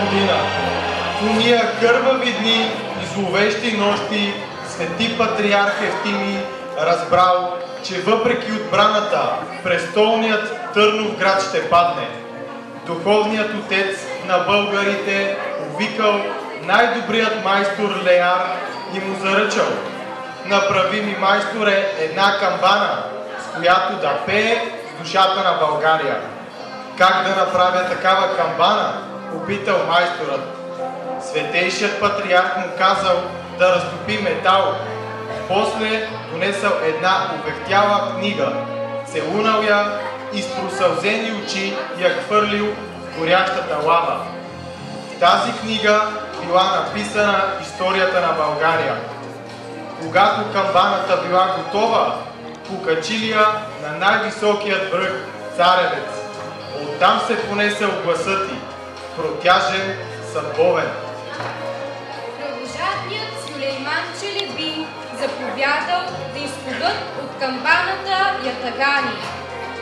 година. В уния кървави дни и зловещи нощи свети патриарх Евтимий разбрал, че въпреки отбраната, престолният Търновград ще падне. Духовният отец на българите повикал най-добрият майстор Леар и му заръчал: направи ми, майсторе, една камбана, с която да пее с душата на България. Как да направя такава камбана? Попитал майсторът. Светейшият патриарх му казал да разтопи метал. После донесъл една увехтяла книга, целунал я и с просълзени очи я хвърлил в горящата лава. В тази книга била написана историята на България. Когато камбаната била готова, покачили я на най-високият връх Царевец. Оттам се понесел гласът й, протяжен, съдбовен. Кръвожадният Сюлейман Челеби заповядал да изкубат от камбаната ятагани.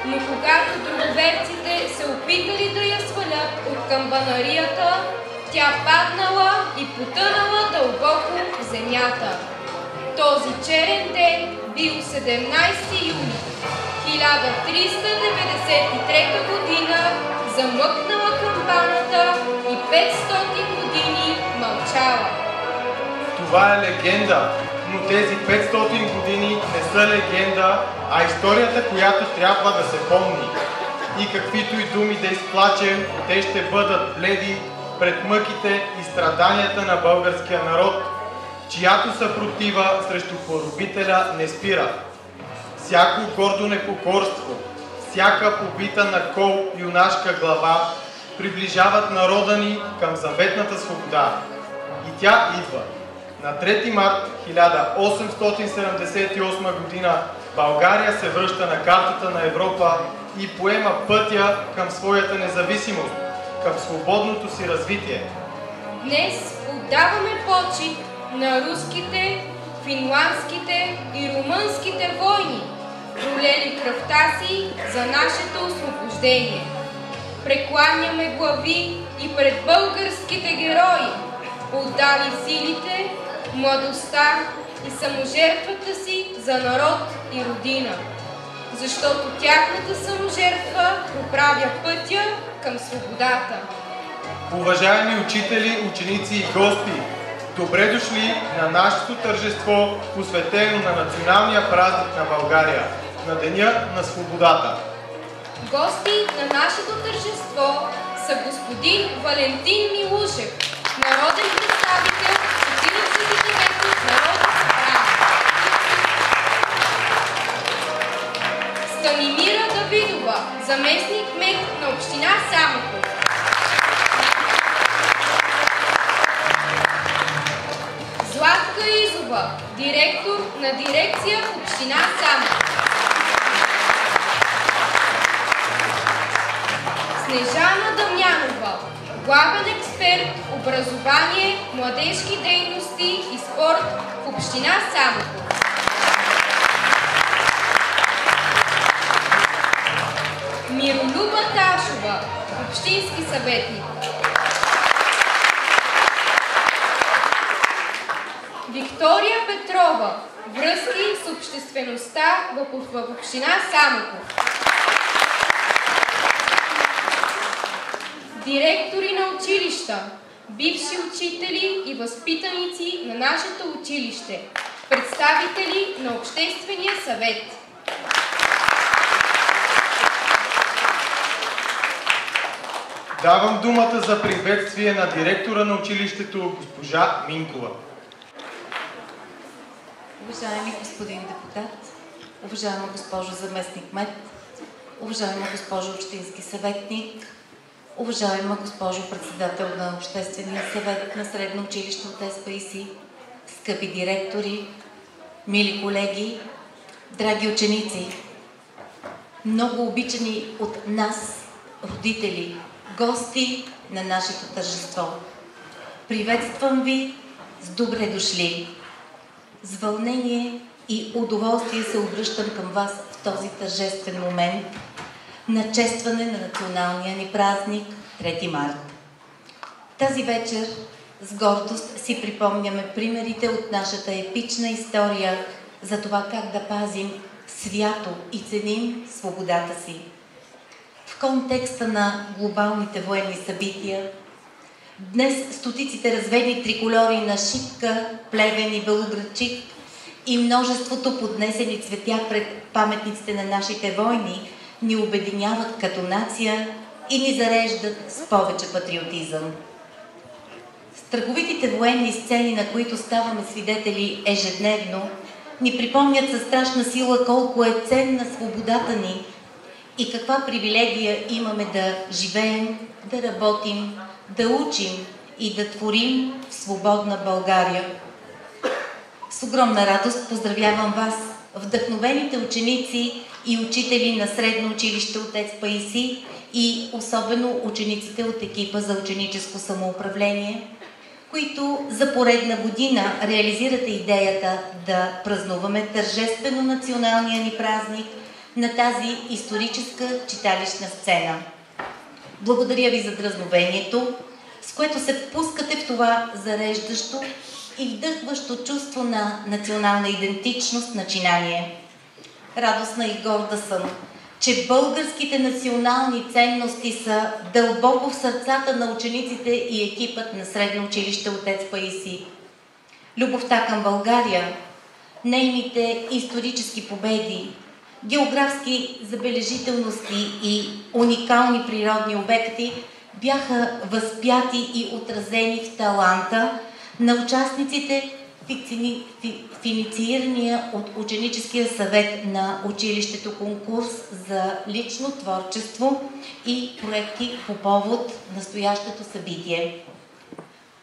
Но когато друговерците се опитали да я свалят от камбанарията, тя паднала и потънала дълбоко в земята. Този черен ден бил 17 юни 1393 година, замъкнала камбаната и 500 години мълчала. Това е легенда, но тези 500 години не са легенда, а историята, която трябва да се помни. И каквито и думи да изплачем, те ще бъдат бледи пред мъките и страданията на българския народ, чиято съпротива срещу поробителя не спира. Всяко гордо непокорство, всяка побита на кол юнашка глава приближават народа ни към заветната свобода. И тя идва. На 3 март 1878 година България се връща на картата на Европа и поема пътя към своята независимост, към свободното си развитие. Днес отдаваме почит на руските, финландските и румънските войни, пролели кръвта си за нашето освобождение. Прекланяме глави и пред българските герои, отдали силите, младостта и саможертвата си за народ и родина, защото тяхната саможертва проправя пътя към свободата. Уважаеми учители, ученици и гости, добре дошли на нашето тържество, посветено на националния празник на България, на Деня на свободата. Гости на нашето тържество са господин Валентин Милушев, народен представител в 49-то Народно събрание. Станимира Давидова, заместник-кмет на община Самоков. Златка Изова, директор на дирекция в община Самоков. Снежана Дамянова, главен експерт образование, младежки дейности и спорт в община Самоков. Миролюба Ташова, общински съветник. Виктория Петрова, връзки с обществеността в община Самоков. Директори на училища, бивши учители и възпитаници на нашето училище, представители на Обществения съвет. Давам думата за приветствие на директора на училището госпожа Минкова. Уважаеми господин депутат, уважаема госпожо заместник-кмет, уважаема госпожо общински съветник, уважаема госпожо председател на Обществения съвет на Средно училище от СПИС, скъпи директори, мили колеги, драги ученици, много обичани от нас, родители, гости на нашето тържество. Приветствам ви с добре дошли. С вълнение и удоволствие се обръщам към вас в този тържествен момент на честване на националния ни празник 3 март. Тази вечер с гордост си припомняме примерите от нашата епична история за това как да пазим свято и ценим свободата си. В контекста на глобалните военни събития, днес стотиците разведни триколори на Шипка, Плевен и Белоградчик и множеството поднесени цветя пред паметниците на нашите войни ни обединяват като нация и ни зареждат с повече патриотизъм. Страховитите военни сцени, на които ставаме свидетели ежедневно, ни припомнят със страшна сила колко е ценна свободата ни и каква привилегия имаме да живеем, да работим, да учим и да творим в свободна България. С огромна радост поздравявам вас, вдъхновените ученици и учители на Средно училище Отец Паисий и особено учениците от екипа за ученическо самоуправление, които за поредна година реализирате идеята да празнуваме тържествено националния ни празник на тази историческа читалищна сцена. Благодаря ви за дръзновението, с което се впускате в това зареждащо и вдъхващо чувство на национална идентичност начинание. Радостна и горда съм, че българските национални ценности са дълбоко в сърцата на учениците и екипът на Средно училище Отец Паисий. Любовта към България, нейните исторически победи, географски забележителности и уникални природни обекти бяха възпяти и отразени в таланта на участниците в инициирания от ученическия съвет на училището конкурс за лично творчество и проекти по повод настоящото събитие.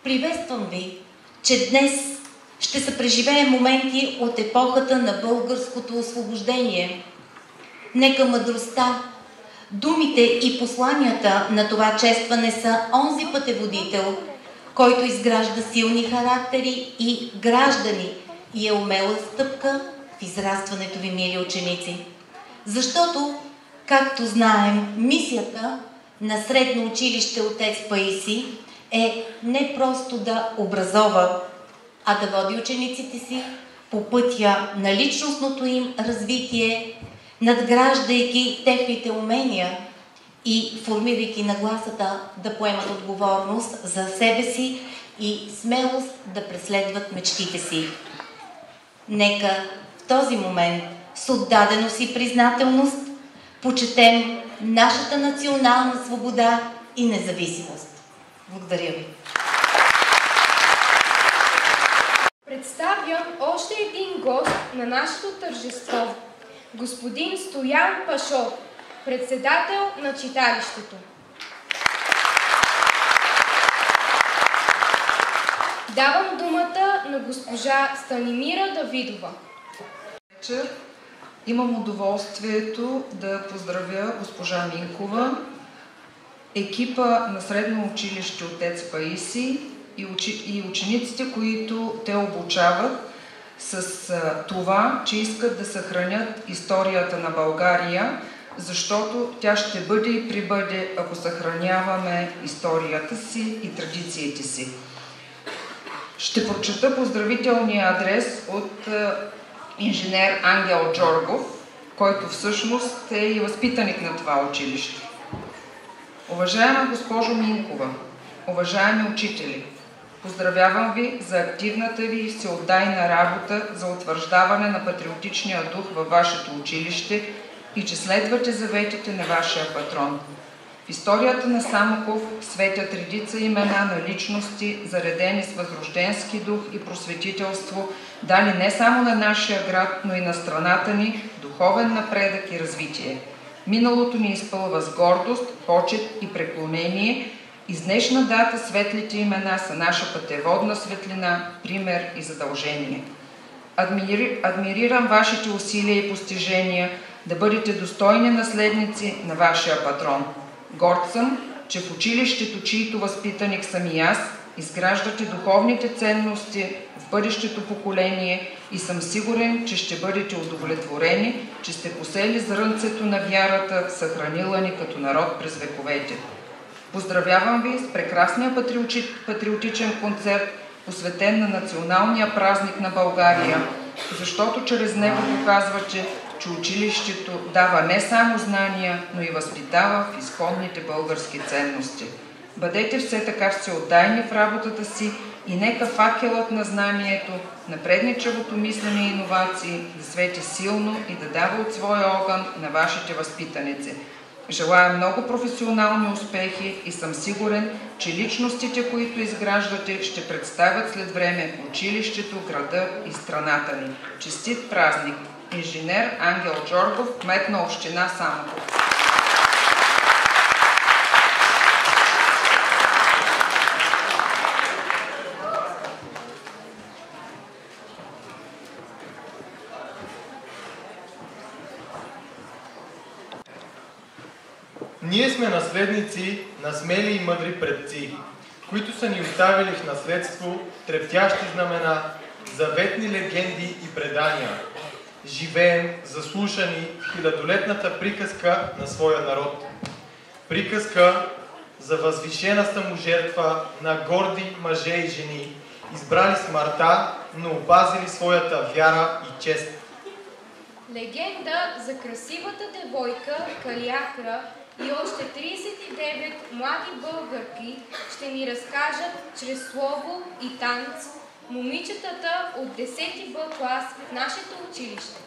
Приветствам ви, че днес ще се преживеем моменти от епохата на българското освобождение. Нека мъдростта, думите и посланията на това честване са онзи пътеводител, който изгражда силни характери и граждани и е умела стъпка в израстването ви, мили ученици. Защото, както знаем, мисията на Средно училище Отец Паисий е не просто да образова, а да води учениците си по пътя на личностното им развитие, надграждайки техните умения и формирайки нагласата да поемат отговорност за себе си и смелост да преследват мечтите си. Нека в този момент с отдаденост и признателност почетем нашата национална свобода и независимост. Благодаря ви. Представям още един гост на нашето тържество, господин Стоян Пашов, председател на читалището. Давам думата на госпожа Станимира Давидова. Вечер имам удоволствието да поздравя госпожа Минкова, екипа на Средно училище Отец Паисий и учениците, които те обучават с това, че искат да съхранят историята на България, защото тя ще бъде и прибъде, ако съхраняваме историята си и традициите си. Ще прочета поздравителния адрес от инженер Ангел Джоргов, който всъщност е и възпитаник на това училище. Уважаема госпожо Минкова, уважаеми учители, поздравявам ви за активната ви и всеотдайна работа за утвърждаване на патриотичния дух във вашето училище и че следвате заветите на вашия патрон. В историята на Самоков светят редица имена на личности, заредени с възрожденски дух и просветителство, дали не само на нашия град, но и на страната ни духовен напредък и развитие. Миналото ни изпълва с гордост, почет и преклонение и с днешна дата светлите имена са наша пътеводна светлина, пример и задължение. Адмирирам вашите усилия и постижения да бъдете достойни наследници на вашия патрон. Горд съм, че в училището, чието възпитаник съм и аз, изграждате духовните ценности в бъдещето поколение и съм сигурен, че ще бъдете удовлетворени, че сте посели зрънцето на вярата, съхранила ни като народ през вековете. Поздравявам ви с прекрасния патриотичен концерт, посветен на националния празник на България, защото чрез него показвате, че училището дава не само знания, но и възпитава в изходните български ценности. Бъдете все така всеотдайни в работата си и нека факелът на знанието, напредничавото мислене и иновации да свети силно и да дава от своя огън на вашите възпитаници. Желая много професионални успехи и съм сигурен, че личностите, които изграждате, ще представят след време училището, града и страната ни. Честит празник! Инженер Ангел Джоргов, кмет на община Самоков. Ние сме наследници на смели и мъдри предци, които са ни оставили в наследство трептящи знамена, заветни легенди и предания. Живеем заслушани в хилядолетната приказка на своя народ. Приказка за възвишена саможертва на горди мъже и жени, избрали смъртта, но опазили своята вяра и чест. Легенда за красивата девойка Калиакра и още 39 млади българки ще ни разкажат чрез слово и танц момичетата от 10 Б клас в нашето училище.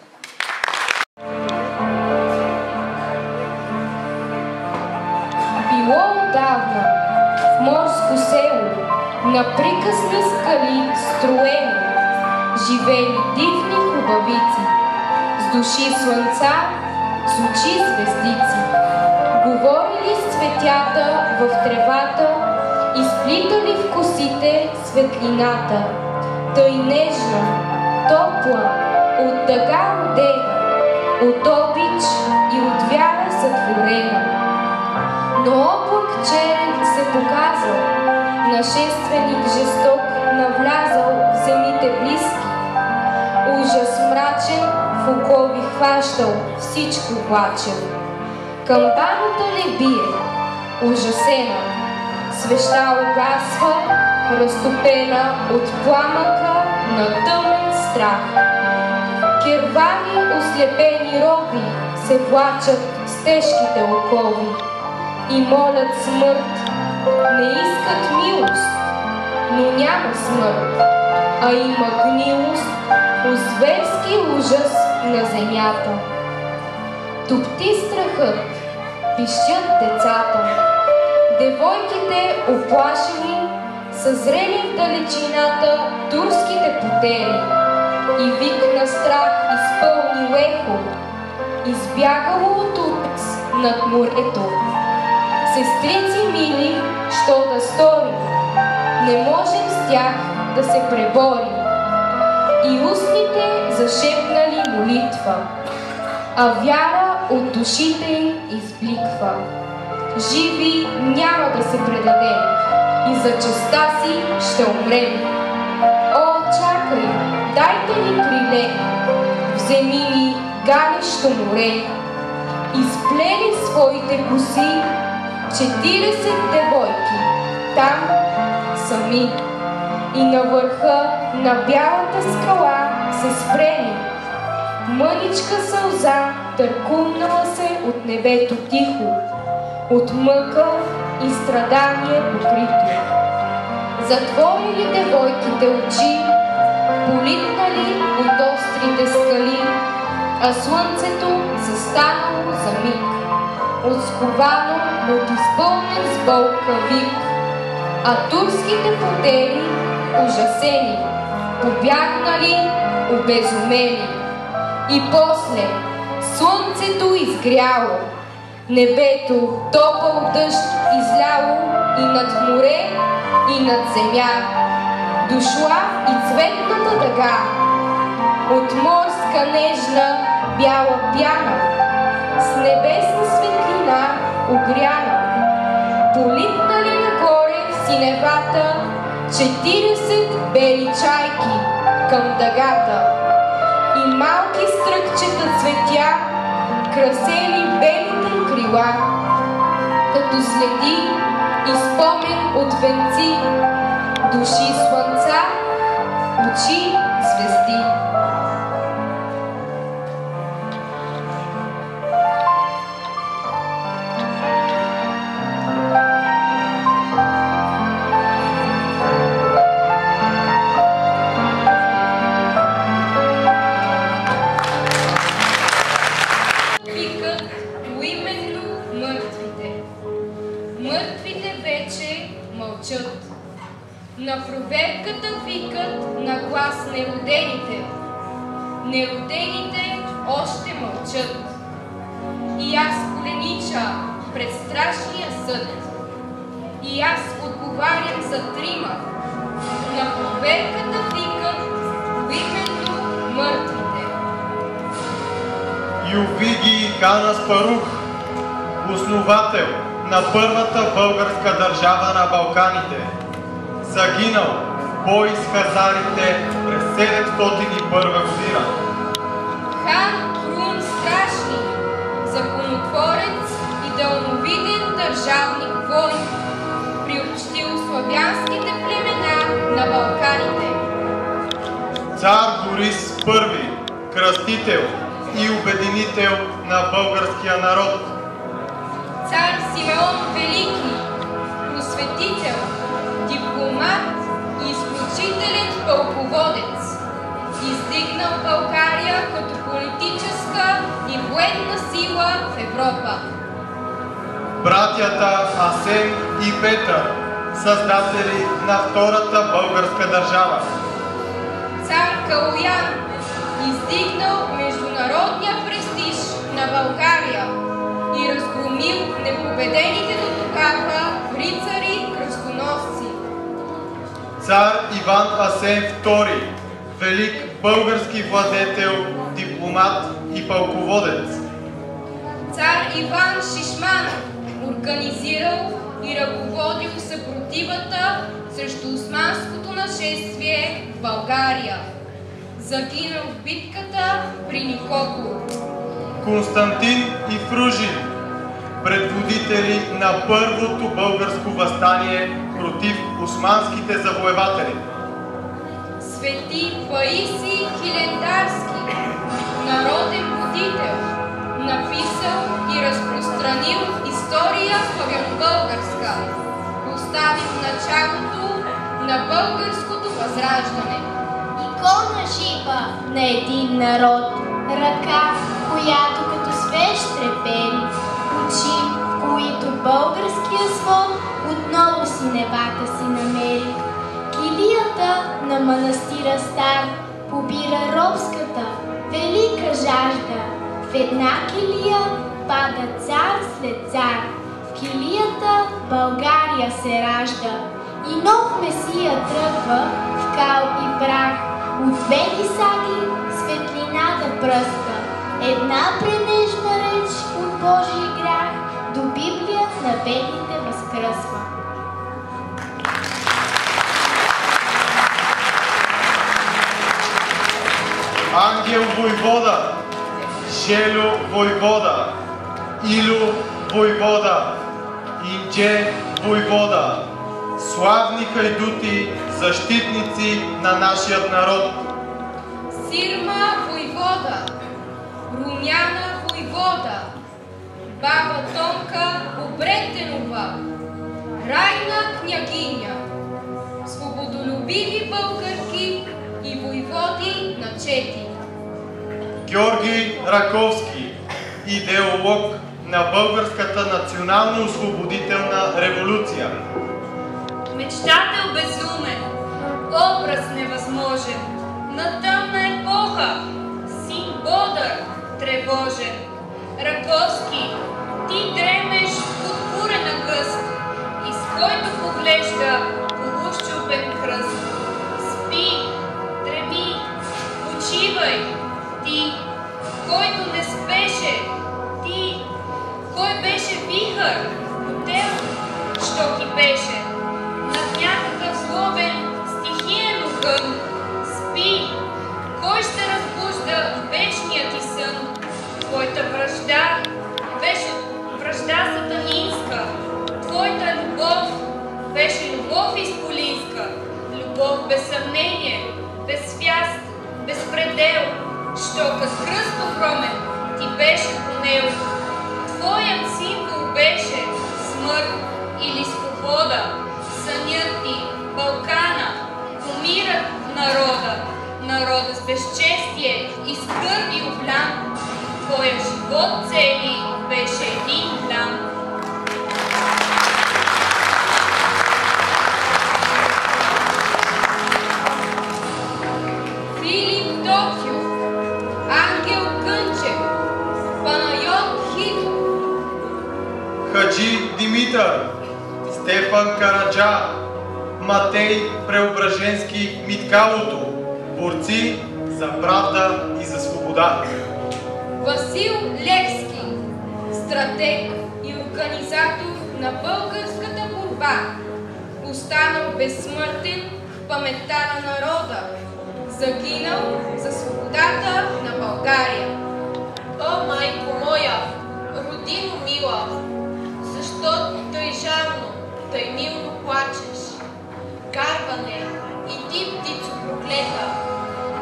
Било отдавна в морско село, на приказни скали строени, живели дивни хубавици, с души слънца, с очи звездици. Говорили с цветята в тревата, изплитали в косите светлината, тъй нежна, топла, от тъга родена, от обич и от вяра сътворена. Но облак черен се показал, нашественик жесток навлязал в земите близки, ужас мрачен в окови хващал, всичко плачел. Камбаната не бие, ужасена, свеща угасва, разтопена от пламъка на тъмен страх. Кервани ослепени роби се влачат с тежките окови и молят смърт, не искат милост, но няма смърт, а има гнилост, зверски ужас на земята. Топти страхът, пищят децата, девойките оплашени, съзрели в далечината турските потери и вик на страх изпълни лехо, избягало от упец над морето. Сестрици мили, що да сторим, не можем с тях да се преборим. И устните зашепнали молитва, а вяра от душите им избликва. Живи няма да се предадем и за честта си ще умрем. О, чакай, дайте ни криле, вземи ни галещо море. Изплели своите коси 40 девойки, там сами. И на върха на бялата скала се спрели. Мъничка сълза търкумнала се от небето тихо, от мъка и страдание покрито. Затворили девойките очи, политнали от острите скали, а слънцето застанало за миг, отсковано от изпълнен с болка вик. А турските потери, ужасени, побягнали, обезумени. И после слънцето изгряло, небето топъл дъжд изляло и над море, и над земя. Дошла и цветната дъга, от морска нежна бяла пяна, с небесна светлина огряна. Политнали нагоре в синевата 40 бели чайки към дъгата. И малки стръкчета цветя красели белите крила, като следи и спомен от венци, души слънца, очи звезди. На проверката викат на глас неродените. Неродените още мълчат. И аз коленича пред страшния съд. И аз отговарям за трима. На проверката викат поименно мъртвите. Йовиги Хан Аспарух, основател на първата българска държава на Балканите, загинал в бой с хазарите през 701 година. Хан Крун Страшни, законотворец и далновиден държавник войн, приобщил славянските племена на Балканите. Цар Борис I, кръстител и обединител на българския народ. Цар Симеон Велики, просветител, дипломат и изключителен пълководец, издигнал България като политическа и военна сила в Европа. Братята Асен и Петър, създатели на втората българска държава. Цар Калоян, издигнал международния престиж на България и разгромил непобедените до тогава рицари кръстоносци. Цар Иван Асен II, велик български владетел, дипломат и пълководец. Цар Иван Шишманов, организирал и ръководил съпротивата срещу османското нашествие в България. Загинал в битката при Никопол. Константин и Фружин, предводители на първото българско въстание против османските завоеватели. Свети Паисий Хилендарски, народен будител, написал и разпространил история славянобългарска, поставил началото на българското възраждане. Икона жива на един народ, ръка, която като свеж трепери, очи, в които българския свод отново синевата си намери. Килията на манастира стар побира робската велика жажда. В една килия пада цар след цар. В килията България се ражда. И нов месия тръгва в кал и прах. От бели саги светлина да пръска. Една пренежна реч от Божий грях до Библия на бедните възкръсва. Ангел войвода, Желю войвода, Илю войвода, Индже войвода, славни хайдути, защитници на нашият народ. Сирма войвода, Румяна войвода, баба Тонка Обретенова, Райна княгиня, свободолюбиви българки и войводи на чети. Георги Раковски, идеолог на българската национално-освободителна революция. Мечтател безумен, образ невъзможен, на тъмна епоха, син бодър, тревожен. Раковски, ти дремеш под бурена гъст, из който поглежда полущупен кръст. Спи, дреми, почивай, ти, който не спеше, ти, кой беше вихър, хотел, що кипеше, над някакъв злобен стихиен огън. Спи, кой ще разбужда вечния ти сън, твоята вражда беше вражда сатанинска, твоята любов любов изполинска, любов без съмнение, без свяст, без предел, що кът кръст огромен ти беше понел. Твоят символ беше смърт или свобода, сънят ти, Балкана, умират народа с безчестие и с гърди облям. Твоя живот цели беше един план. Филип Токиов, Ангел Кънчев, Панайот Хидов, Хаджи Димитър, Стефан Караджа, Матей Преображенски Миткалото, борци за правда и за свобода. Васил Левски, стратег и организатор на българската борба, останал безсмъртен в паметта на народа, загинал за свободата на България. О, майко моя, родино мила, защо тъй жално, тъй милно плачеш? Карване, и ти, птицо проклета,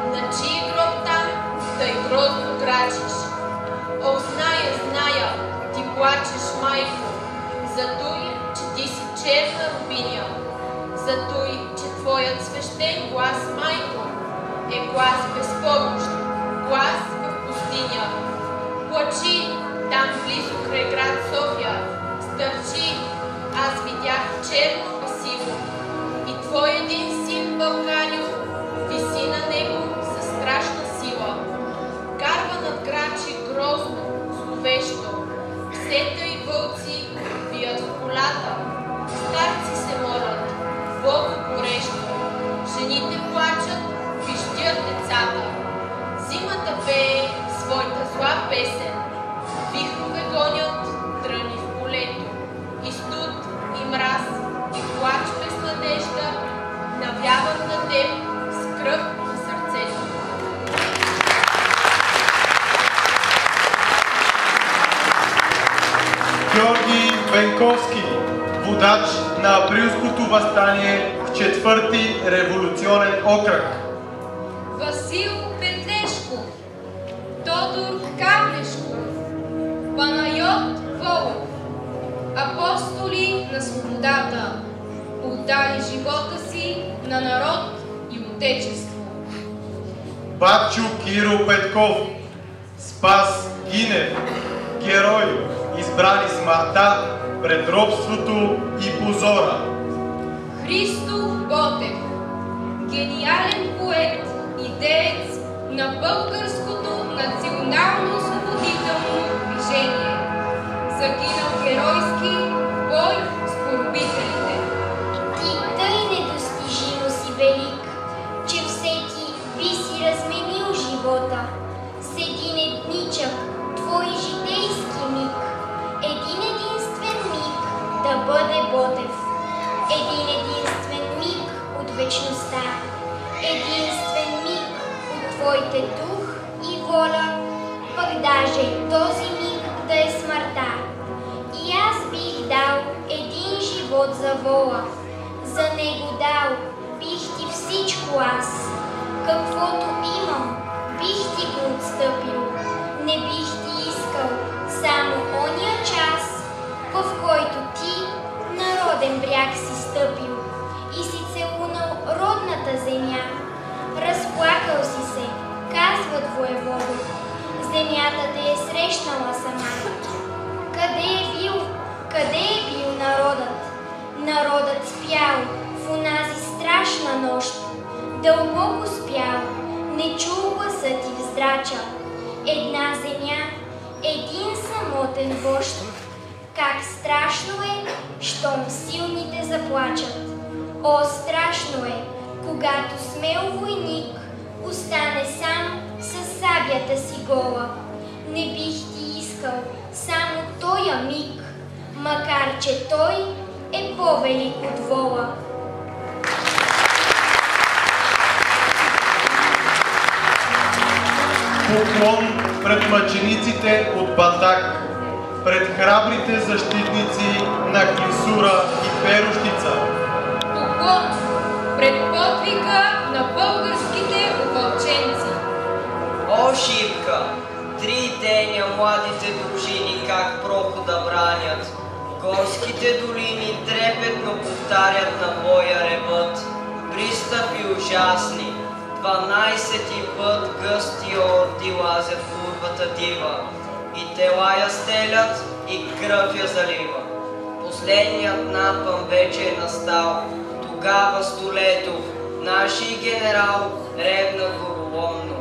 на чий гроб там тъй грозно крачеш? О, зная, ти плачеш, майко, за той, че ти си черна рубиня, за той, че твоят свещен глас, майко, е глас безпомощ, глас в пустиня. Плачи, там близо край град София, стърчи, аз видях черно месиво, и твой един син, Българио, виси на него със страшна сила. Карванът крачи грозно, зловещо, псета и вълци бият в полата, старци се молят, Богу горещо, жените плачат, пищят децата. Зимата пее своята зла песен, вихрове гонят тръни в полето, и студ, и мраз, и плач без надежда навяват на теб с кръв на сърцето. Георги Бенковски, водач на априлското въстание в 4-ти революционен окръг. Васил Петлешков, Тодор Кавлешков, Панайот Волов, апостоли на свободата, отдали живота си на народ и отечество. Батчо Киро Петков, Спас Гинев, герой, избрани смъртта пред робството и позора. Христо Ботев, гениален поет и деец на българското национално-освободително движение, загинал геройски в бой с поробителите. Ти тъй недостижимо си велик, че всеки би си разменил живота с един едничък твой житейски миг. Един единствен миг да бъде Ботев. Един единствен миг от вечността. Единствен миг от твоите дух и воля, пък даже този миг да е смъртта. И аз бих дал един живот за вола. За него дал бих ти всичко аз. Каквото имам, бих ти го отстъпил. Не бих ти искал само ония час, в който ти народен бряг си стъпил и си целунал родната земя. Разплакал си се, казват воеводи, земята те е срещнала сама. Къде е бил народът? Народът спял в онази страшна нощ. Дълбоко спял, не чул гласът ти вздрача. Една земя, един самотен вожд. Как страшно е, щом силните заплачат. О, страшно е, когато смел войник остане сам със сабята си гола. Не бих ти искал само тоя миг, макар че той е по-велик от вола. Поклон пред мъчениците от Батак, пред храбрите защитници на Клисура и Перущица. гордо пред подвига на българските опълченци. О, Шипка! 3 деня младите дружини как прохода бранят. Горските долини трепетно повтарят на боя ревът. Пристъпи ужасни, 12-ти път гъсти орди лазят в урвата дива. И тела я стелят, и кръв я залива. Последният напън вече е настал. Тогава Столетов, наши генерал, ревна гороломно.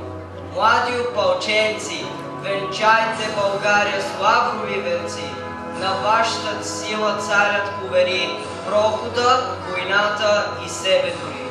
Млади опълченци, венчайте България с лаврови венци. На вашата сила царят повери прохода, войната и себе дори.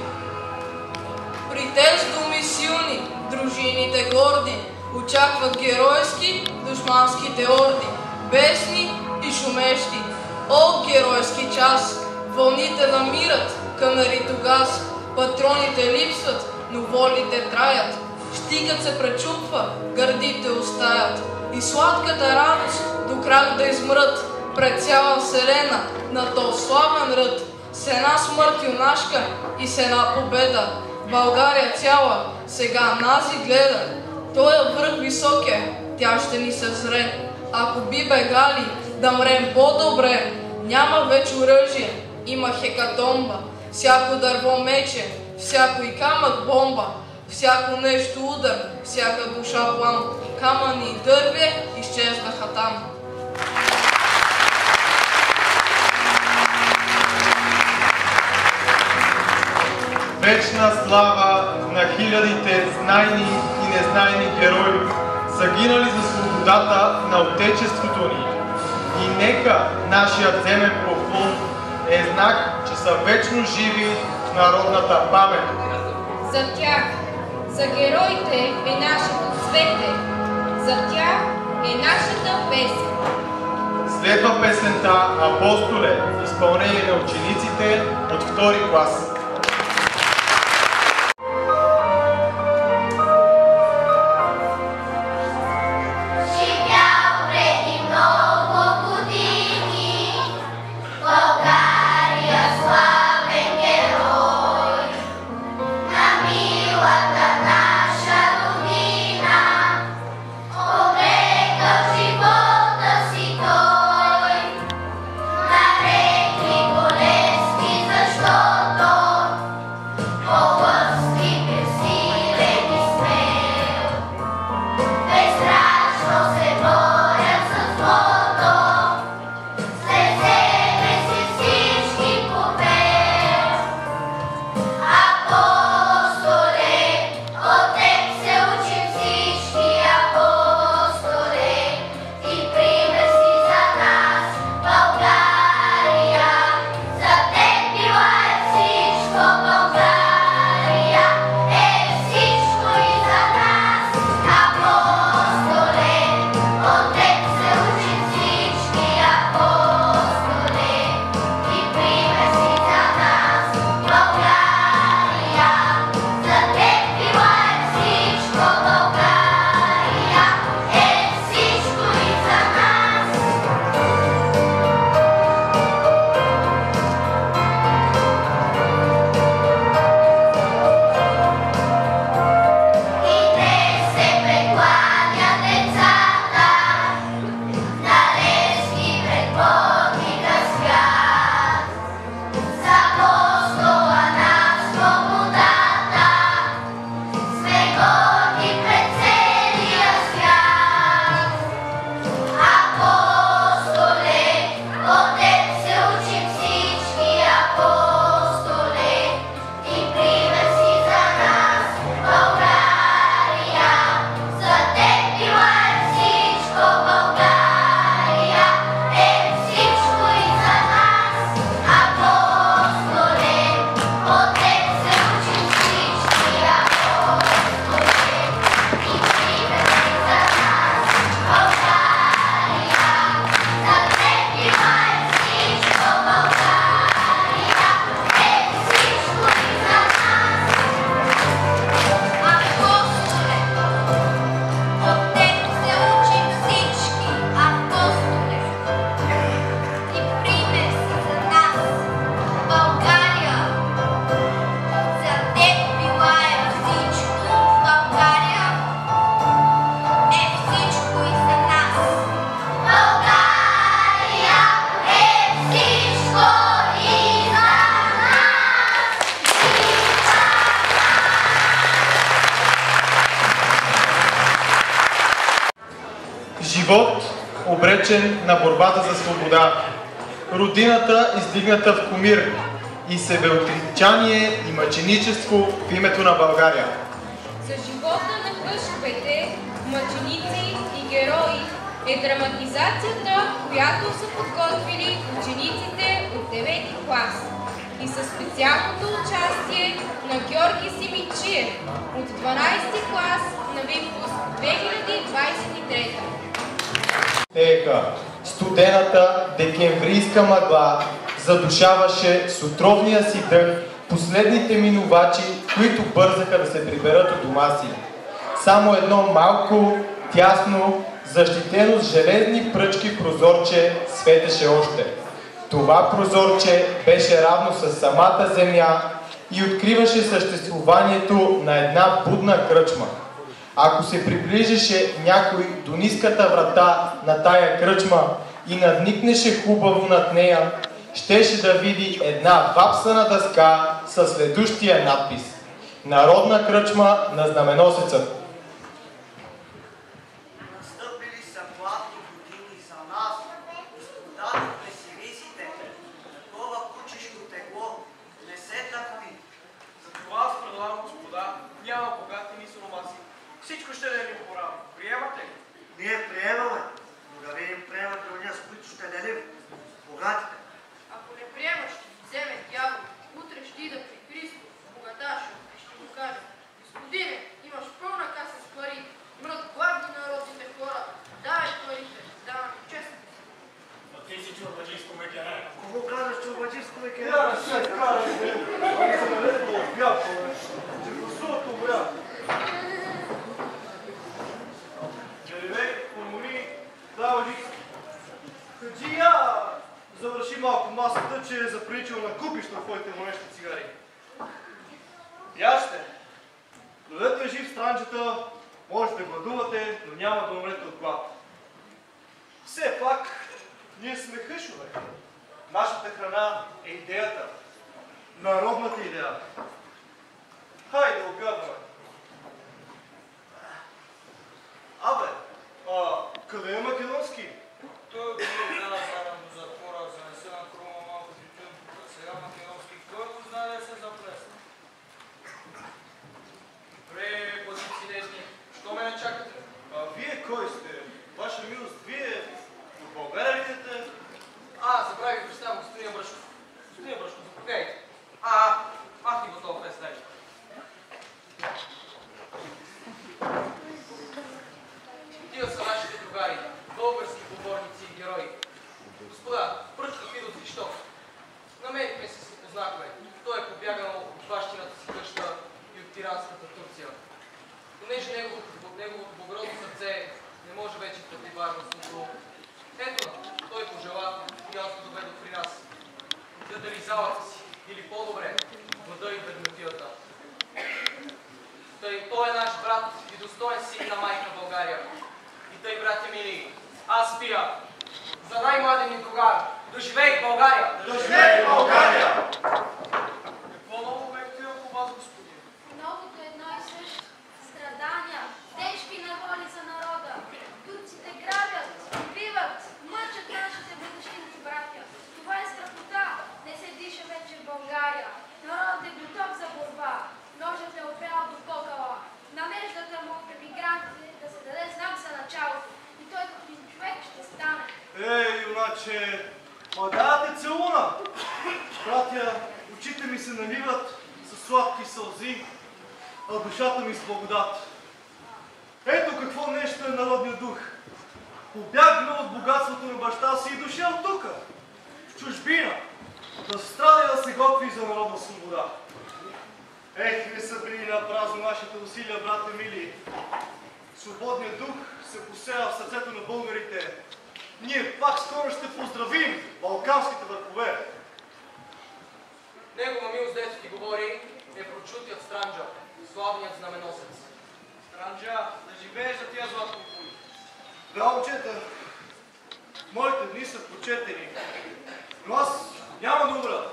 При тези думи силни, дружините горди, очакват геройски душманските орди, бесни и шумещи. О, геройски час! Вълните намират канарито газ, патроните липсват, но волите траят. Щигът се пречупва, гърдите остаят и сладката радост до крак да измрат пред цяла вселена на този славен ръд. С една смърт юнашка и с една победа България цяла сега нази гледа. Той е връх висок е, тя ще ни се зре. Ако би бегали да мрем по-добре, няма вече оръжие, има хекатомба. Всяко дърво мече, всяко и камък бомба, всяко нещо удар, всяка душа план. Камъни и дърве изчезнаха там. Вечна слава на хилядите знайни и незнайни герои, загинали за свободата на Отечеството ни. И нека нашият земен поклон е знак, че са вечно живи в народната памет. За тях, за героите е нашето цвете, за тях е нашата песен. Следва песента Апостоле в изпълнение на учениците от 2 клас. Защото Живот, обречен на борбата за свобода. Родината, издигната в кумир. И себеотричание и мъченичество в името на България. За живота на хъшовете, мъченици и герои е драматизацията, която са подготвили учениците от 9-ти клас и със специалното участие на Георги Симичиев от 12-ти клас на Випуск 2023. Еха, студената декемврийска мъгла задушаваше с отровния си дъх последните минувачи, които бързаха да се приберат от дома си. Само едно малко, тясно, защитено с железни пръчки прозорче светеше още. Това прозорче беше равно с самата земя и откриваше съществуванието на една будна кръчма. Ако се приближеше някой до ниската врата на тая кръчма и надникнеше хубаво над нея, щеше да види една вапсана дъска със следущия надпис: Народна кръчма на знаменосецът. Настъпили са гладни години за нас, господа песимистите. Такова кучешко тегло не се търпи. Затова аз предлагам, господа, няма богати ни сиромаси. Всичко ще да ни поправи. Приемате ли? Ние приемаме, но да видим приемат уния, с които ще делим богатите. Ако не приемаш, ще вземе дявол. Утре ще ида при Христо, богаташо, и ще му каже: Господине, имаш пълна каса с пари, мрът гладни народните хора, давай парите, давам и честите си. Но ти си чурбаджийско мекене. Кого казваш чурбаджийско мекене? Да, ще караш, бе. Ами се налезло от бяко, бе. Ще гласуват обря. Джеревей, помоли, дава ли? Хаджия, завърши малко масата, че е заприличал на купища в твоите монещи цигари. Яще, додето е жив странчета, може да гладувате, но няма да умрете от глад. Все пак, ние сме хъшове. Нашата храна е идеята. Народната идея. Хайде, обядваме. Абе, къде е македонски? Той е бил дена заедно до затвора, занесе на крума малко тютюн, а сега македонски, кой го знае да се заплесне? Добре, бъдници нежни, що ме не чакате? А вие кой сте? Ваша милост, вие от България ли сте? Забравих да представям господин Брашков. Господин Брашков, заповядайте. Махни го това през нещо. Тия са нашите другари, български поборници и герои. Господа, пръчках ви до Христов. Намерихме се, се познахме. Той е побягал от бащината си къща и от тиранската Турция. Понеже неговото благородно сърце не може вече преди варварството, ето, той пожела и аз го доведох при нас. Да дали залата си, или по-добре, глада и беднотията. Той е наш брат и достоен син на майка България. И тъй, брати мили, аз пия за най-младен ни другар. Доживей България! Доживей България! Какво ново бе пил по вас, господин? Новото едно и също. Страдания, тежки неволи за народа. Турците грабят, убиват, мъчат нашите бъдещински братя. Това е страхота. Не се диша вече в България. Народът е готов за борба. Ножът е опрял до покала. Надеждата му от емигрантите да се даде знак за началото. И той като един човек ще стане. Юначе, ма давате целуна! Братя, очите ми се наливат със сладки сълзи, а душата ми с благодат. Ето какво нещо е народният дух. Побягнал от богатството на баща си и дошъл тука, в чужбина, да страда и да се готви за народна свобода. Не са били на празно нашите усилия, брате мили. Свободният дух се посея в сърцето на българите. Ние пак скоро ще поздравим балканските върхове. Негова милост, дето ти говори, е прочутият Странджа, славният знаменосец. Странджа, да живееш за тия златни пули. Да, момчета, моите дни са почетени, но аз няма да умра.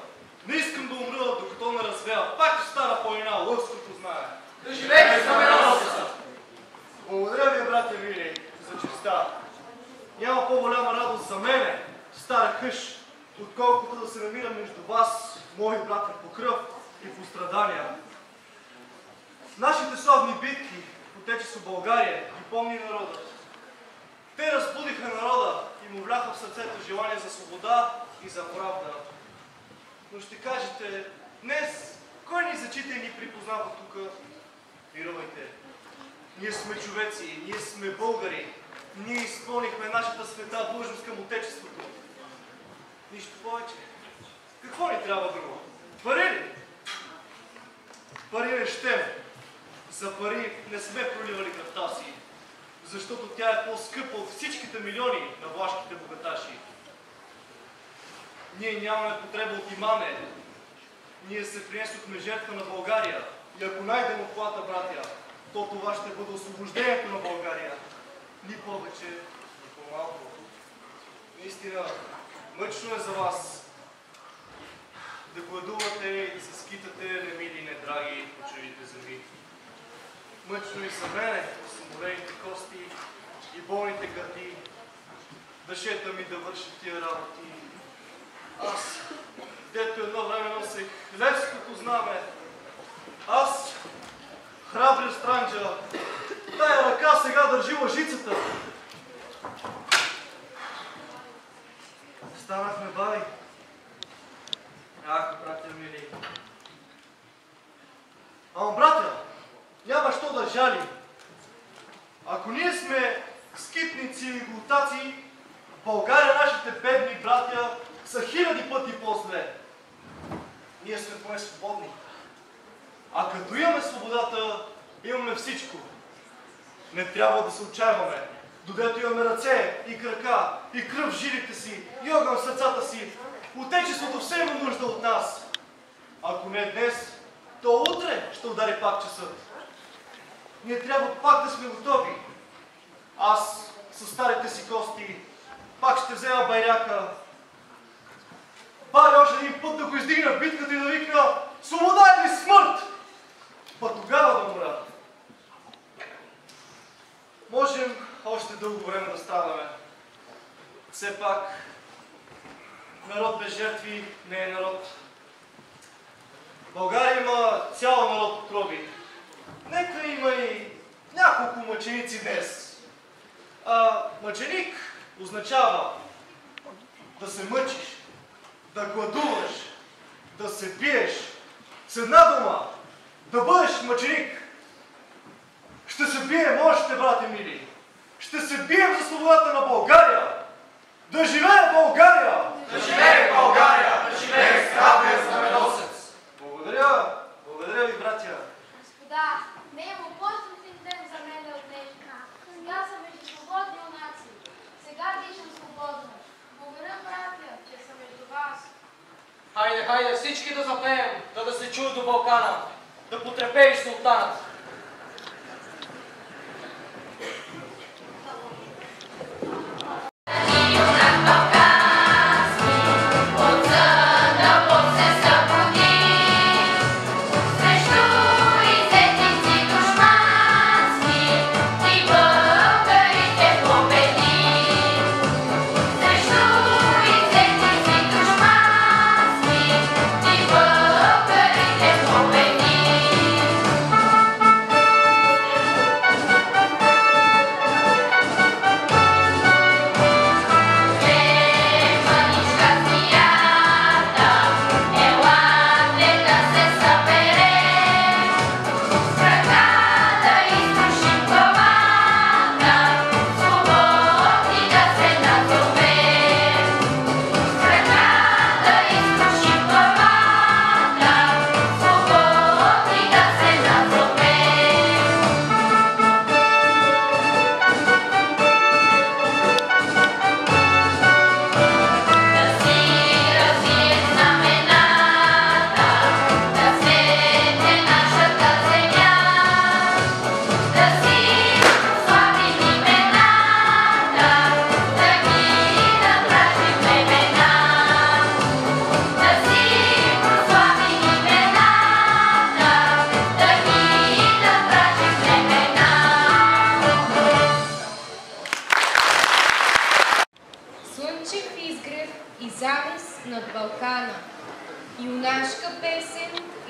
Не искам да умра, докато не развея пак в стара планина Лъвското знае. Да живееш знаменосеца! Благодаря ви, брате мили, за честа. намира между вас, мои братя по кръв и по страдания. Нашите славни битки в Отечество България ги помни народът. Те разбудиха народа и му вляха в сърцето желание за свобода и за правда. Но ще кажете, днес, кой ни зачита и ни припознава тук? Вирувайте. Ние сме човеци, ние сме българи. Ние изпълнихме нашата света длъжност към Отечеството. Нищо повече. Какво ни трябва друго? Пари ли? Пари не щем. За пари не сме проливали кръвта си, защото тя е по-скъпа от всичките милиони на влашките богаташи. Ние нямаме потреба от имане. Ние се принесохме жертва на България. И ако найдем оплата, братя, то това ще бъде освобождението на България. Ни повече, ни по-малко. Наистина, мъчно е за вас да гладувате и да се скитате, немили и недраги, по чуждите земи. Мъчно и за мене, с уморените кости и болните гърди, да шетам и да върша тия работи. Аз, дето едно време носех Левското знаме, аз, храбрия Странджа, тая ръка сега държи лъжицата. Станахме баби. Ах, братя мили. Ама, братя, няма що да жали. Ако ние сме скитници и глутаци, в България нашите бедни братя са хиляди пъти по-зле. Ние сме поне свободни. А като имаме свободата, имаме всичко. Не трябва да се отчаиваме. Додето имаме ръце и крака, и кръв в жилите си, и огън в сърцата си, Отечеството все има нужда от нас. Ако не днес, то утре ще удари пак часът. Ние трябва пак да сме готови. Аз със старите си кости пак ще взема байрака. Баре още един път да го издигна в битката и да викна свобода или смърт! Па тогава да умра. Можем още дълго време да страдаме. Все пак, народ без жертви не е народ. България има цял народ от крови. Нека има и няколко мъченици днес. Мъченик означава да се мъчиш, да гладуваш, да се биеш. С една дума, да бъдеш мъченик. Ще се бием още, брати мили. Ще се бием за свободата на България. Да живее България! Да живее България! Да живее храбрия знаменосец! Благодаря! Благодаря ви, братя! Господа, не е по-щастлив ден за мен от днешна. Сега съм между свободни нации. Сега дишам свободно. Благодаря, братя, че съм между вас. Хайде, хайде, всички да запеем, да се чуе до Балкана, да потрепери султанът. Thank you.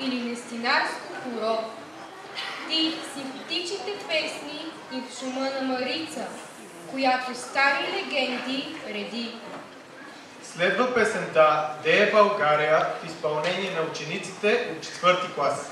или нестинарско хоро. Ти си в птичите песни и в шума на Марица, която стари легенди реди. Следва песента "Де е България" в изпълнение на учениците от 4-ти клас.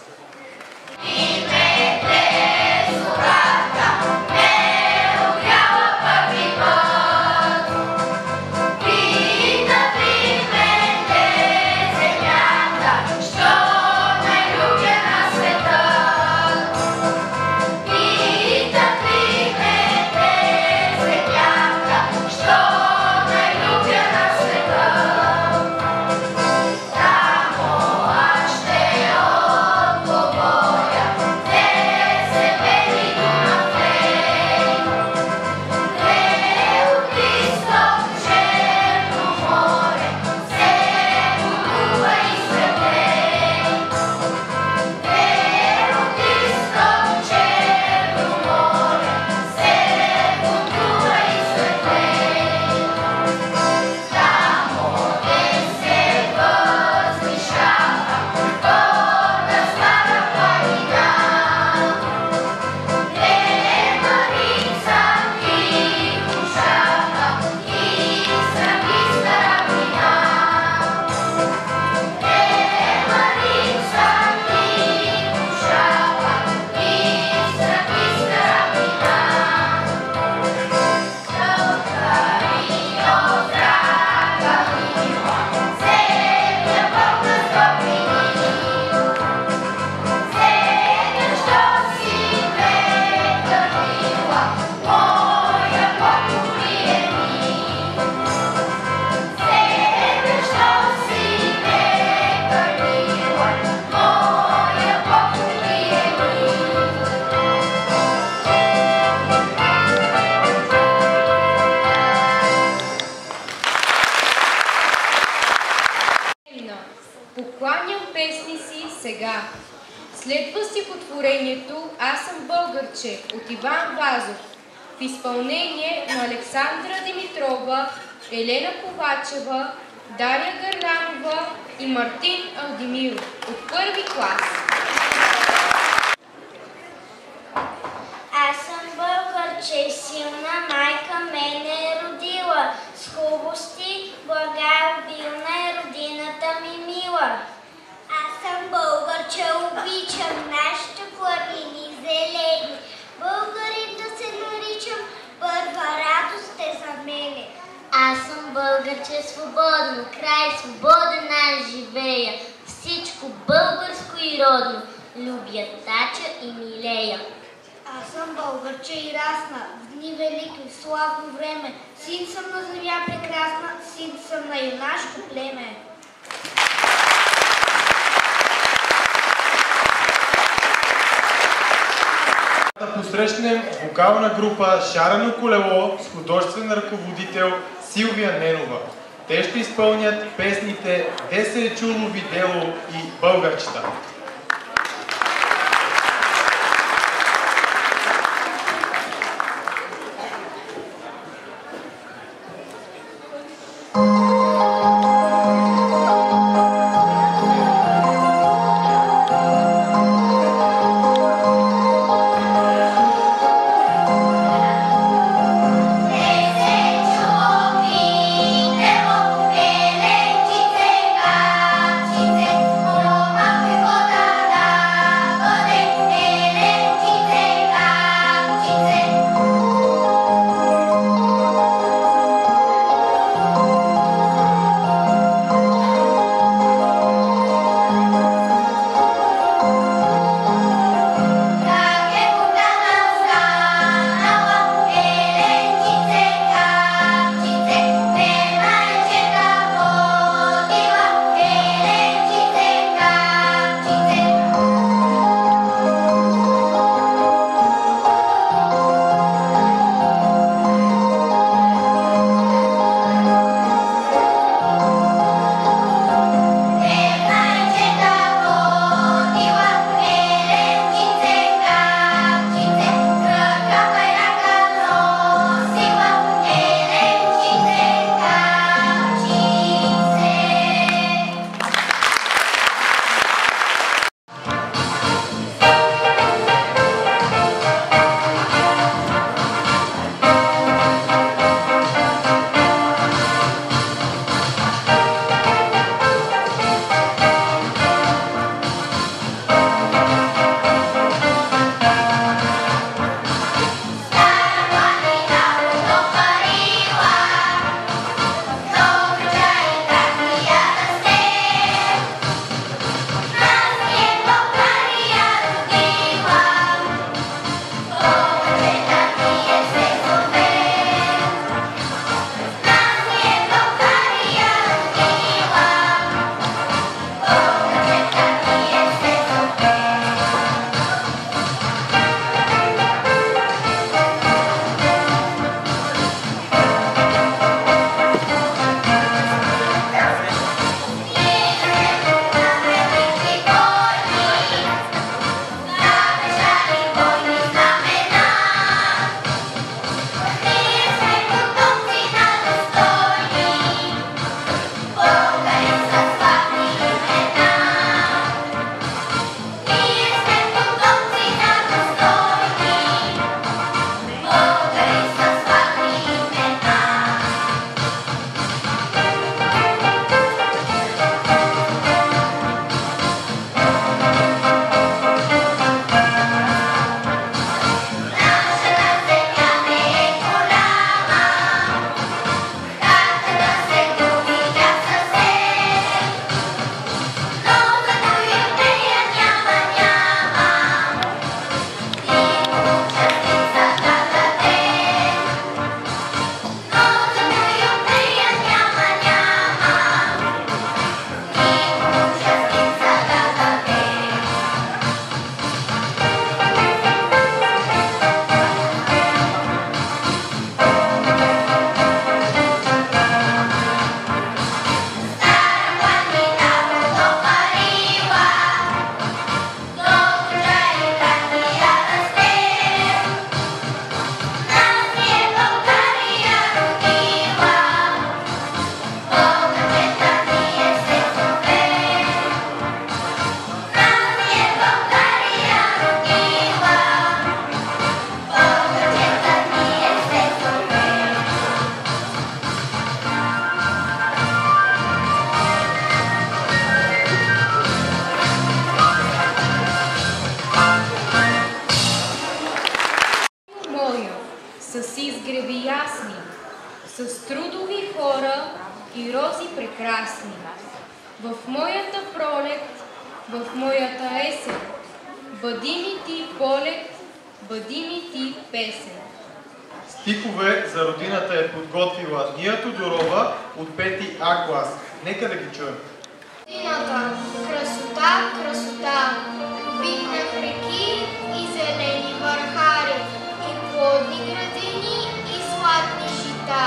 Покланям песни си сега. Следва стихотворението "Аз съм българче" от Иван Вазов в изпълнение на Александра Димитрова, Елена Ковачева, Дария Гърнанова и Мартин Алдимиров от 1-ви клас. Аз съм българче, силна майка мене е родила, с хубости, блага обилна е родината ми мила. Аз съм българче, обичам нашите планини зелени, българин да се наричам, първа радост е за мене. Аз съм българче, свободно, край свободен аз живея, всичко българско и родно, любя Тача и Милея. Аз съм българче и расна, в дни велики, в славно време, син съм на земя прекрасна, син съм на юнашко племе. Да посрещнем вокална група "Шарено колело" с художествен ръководител Силвия Ненова. Те ще изпълнят песните "Де се е чуло видело" и "Българчета". Вода с трудови хора и рози прекрасни. В моята пролет, в моята есен, бъди ми ти полет, бъди ми ти песен. Стихове за родината е подготвила Ния Тодорова от 5 А клас. Нека да ги чуем. Родината, красота, красота, видна в реки и зелени върхари, и плодни градини, и златни жита,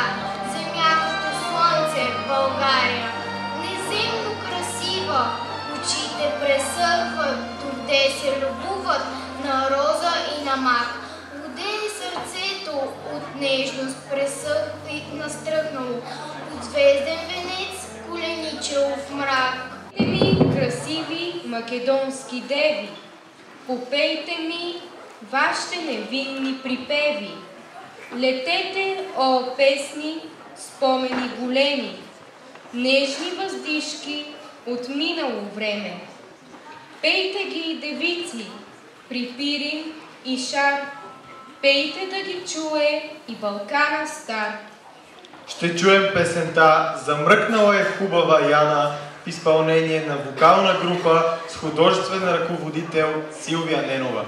земя като слънце в България. Неземно красива, очите пресъхват, дойде се любуват на роза и на мак. Лудее сърцето от нежност настръхнало, от звезден венец коленичало в мрак. Ми, красиви македонски деви, попейте ми вашите невинни припеви. Летете, о песни, спомени големи, нежни въздишки от минало време. Пейте ги, девици, при Пирин и Шар, пейте да ги чуе и Балкана стар. Ще чуем песента "Замръкнала е хубава Яна" в изпълнение на вокална група с художествен ръководител Силвия Ненова.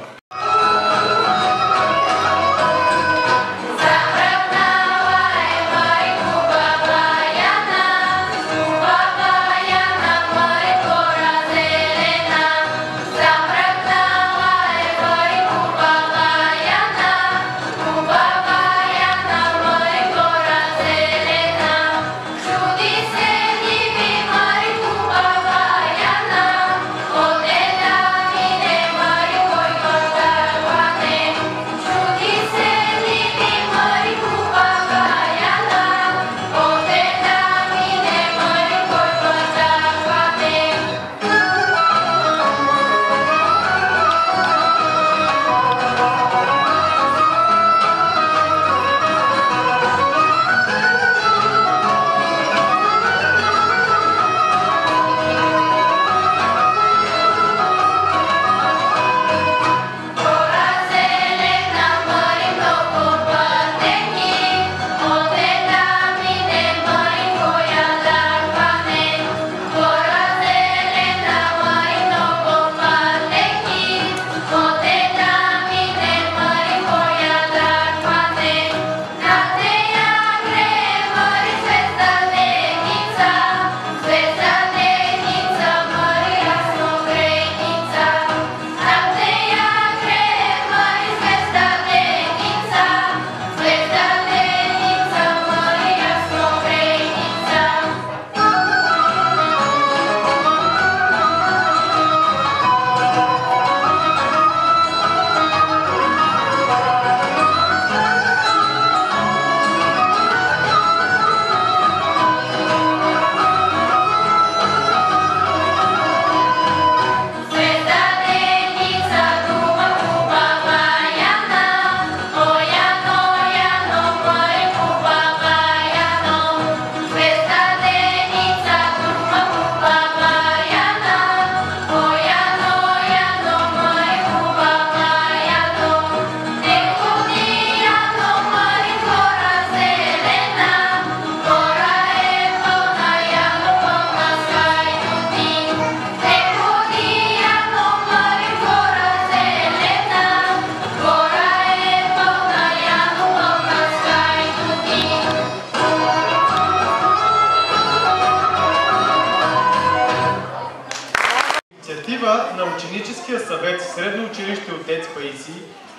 На ученическия съвет в Средно училище Отец Паисий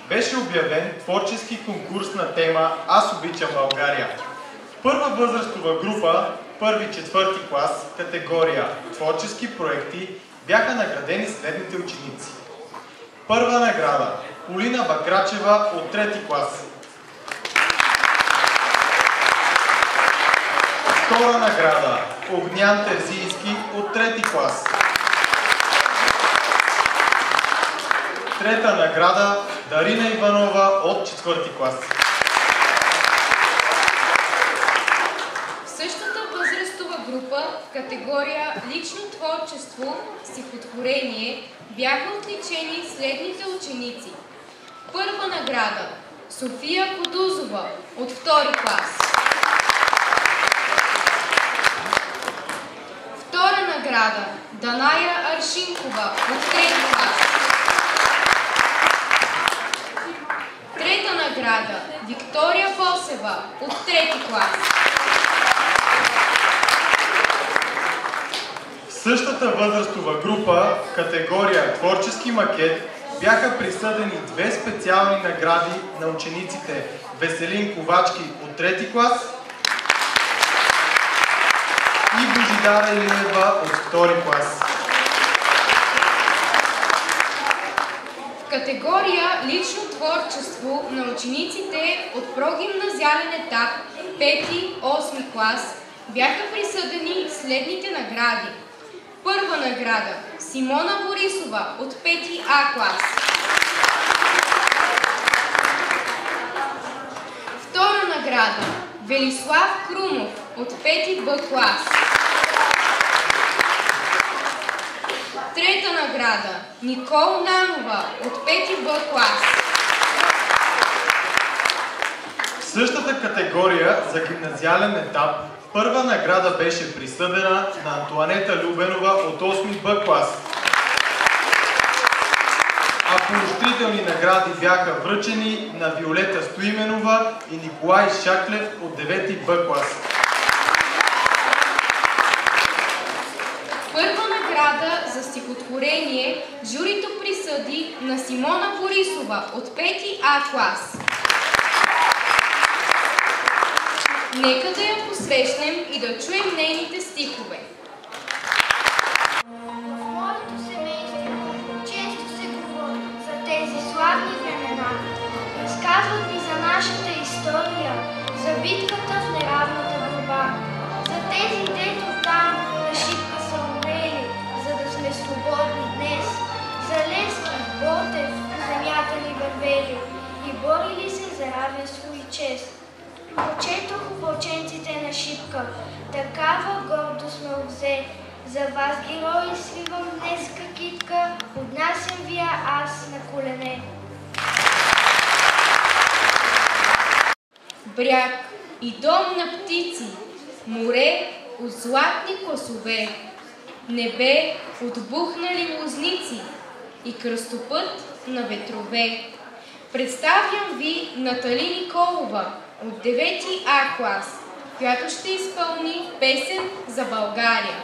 беше обявен творчески конкурс на тема "Аз обичам България". Първа възрастова група, 1-4 клас, категория творчески проекти, бяха наградени следните ученици. Първа награда – Полина Бакрачева от 3 клас. Втора награда – Огнян Терзийски от 3 клас. Трета награда – Дарина Иванова от 4 клас. В същата възрастова група в категория лично творчество, стихотворение бяха отличени следните ученици. Първа награда – София Кудузова от 2 клас. награда Даная Аршинкова от 3-ти клас. Трета награда Виктория Босева от 3-ти клас. В същата възрастова група, категория Творчески макет, бяха присъдени 2 специални награди на учениците Веселин Ковачки от 3-ти клас и Божидара Илиева от 2-ти клас. В категория Лично творчество на учениците от прогимназиален етап 5-8 клас бяха присъдени следните награди. Първа награда Симона Борисова от 5-ти А клас. Втора награда Велислав Крумов от 5-ти Б клас. Трета награда Никол Нанова от 5-ти Б клас. В същата категория за гимназиален етап първа награда беше присъдена на Антуанета Любенова от 8-ми Б клас. А поощрителни награди бяха връчени на Виолета Стоименова и Николай Шаклев от 9-ти Б клас. Първа награда за стихотворение журито присъди на Симона Борисова от 5-ти А клас. Нека да я посрещнем и да чуем нейните стихове. В моето семейство често се говори за тези славни времена. Разказват ни за нашата история, за битката в неравната борба, за тези, дето там на Шипка са умрели, за да сме свободни днес, за Левски, Ботев, земята ни вървели и борили се за равенство и чест. Прочетох опълченците на Шипка, такава гордост ме обзе. За вас, герои, свивам днеска китка, поднасям ви аз на колене. Бряг и дом на птици, море от златни класове, небе от бухнали лозници и кръстопът на ветрове. Представям ви Натали Николова от 9-ти А клас, която ще изпълни песен за България.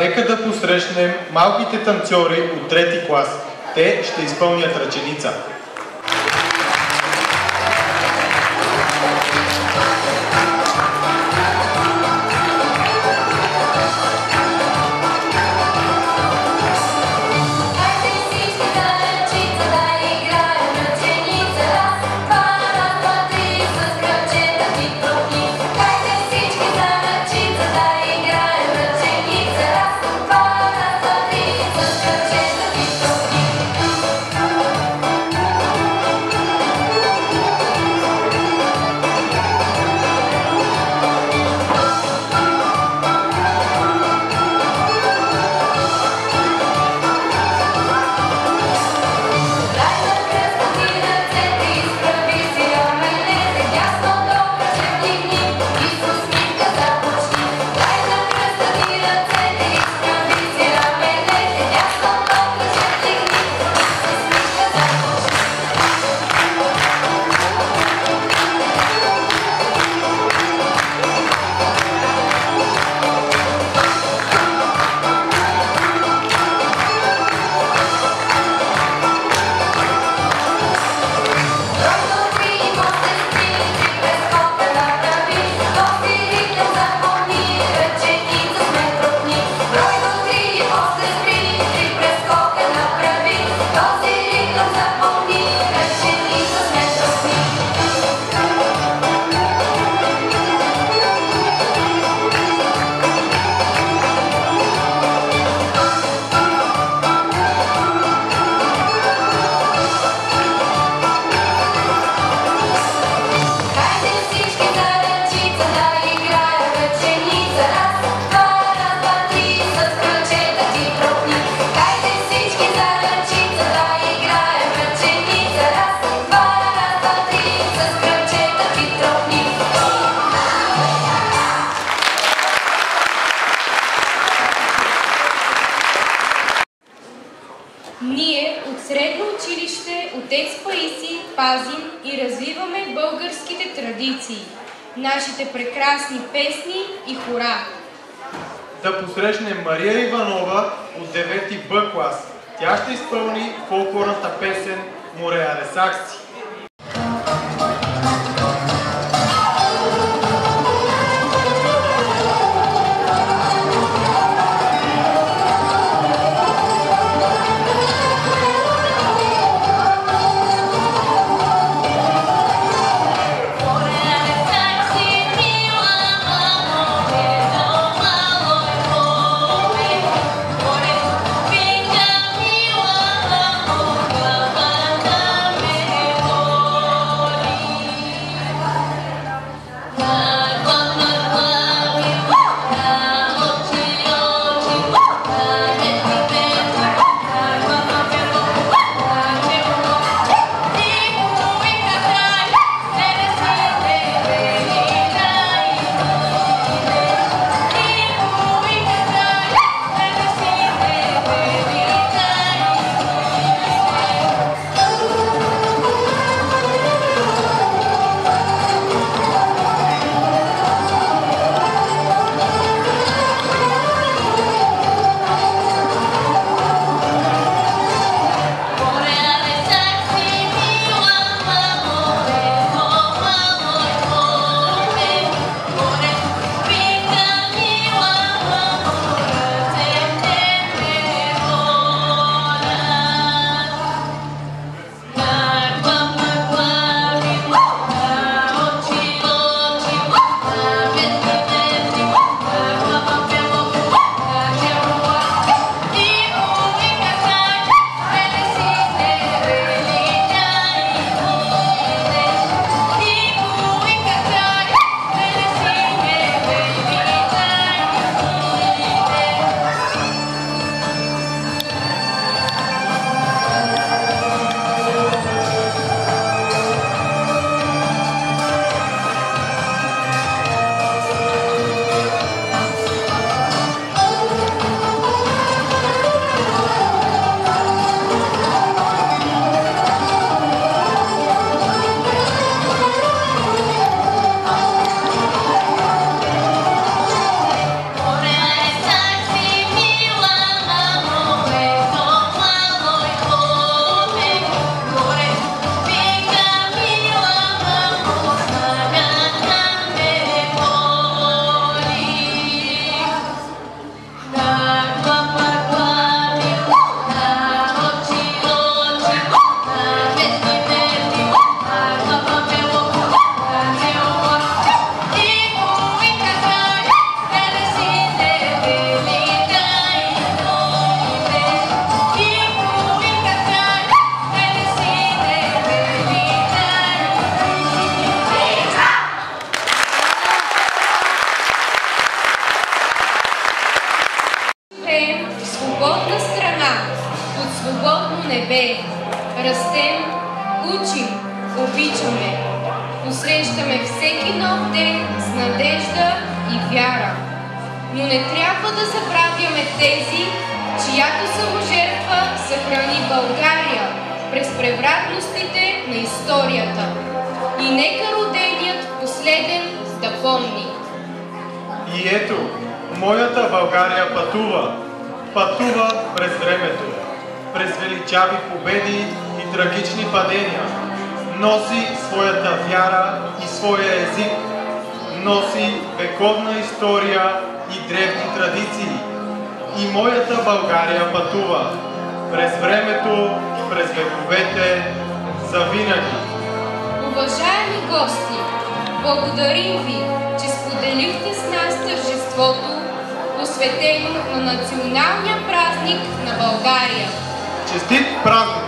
нека да посрещнем малките танцори от 3-ти клас. Те ще изпълнят ръченица. Ние от Средно училище Отец Паисий пазим и развиваме българските традиции, нашите прекрасни песни и хора. Да посрещнем Мария Иванова от 9-ти Б клас. Тя ще изпълни фолклорната песен Мореале Сакси. Venga, mi amor, свободно небе. Растем, учим, обичаме. Посрещаме всеки нов ден с надежда и вяра. Но не трябва да забравяме тези, чиято саможертва съхрани България през превратностите на историята. И нека роденият последен да помни. И ето, моята България пътува. Пътува през времето, през величави победи и трагични падения. Носи своята вяра и своя език. Носи вековна история и древни традиции. И моята България пътува през времето, през вековете, завинаги. Уважаеми гости, благодарим ви, че споделихте с нас тържеството, посветено на националния празник на България. Честит празник!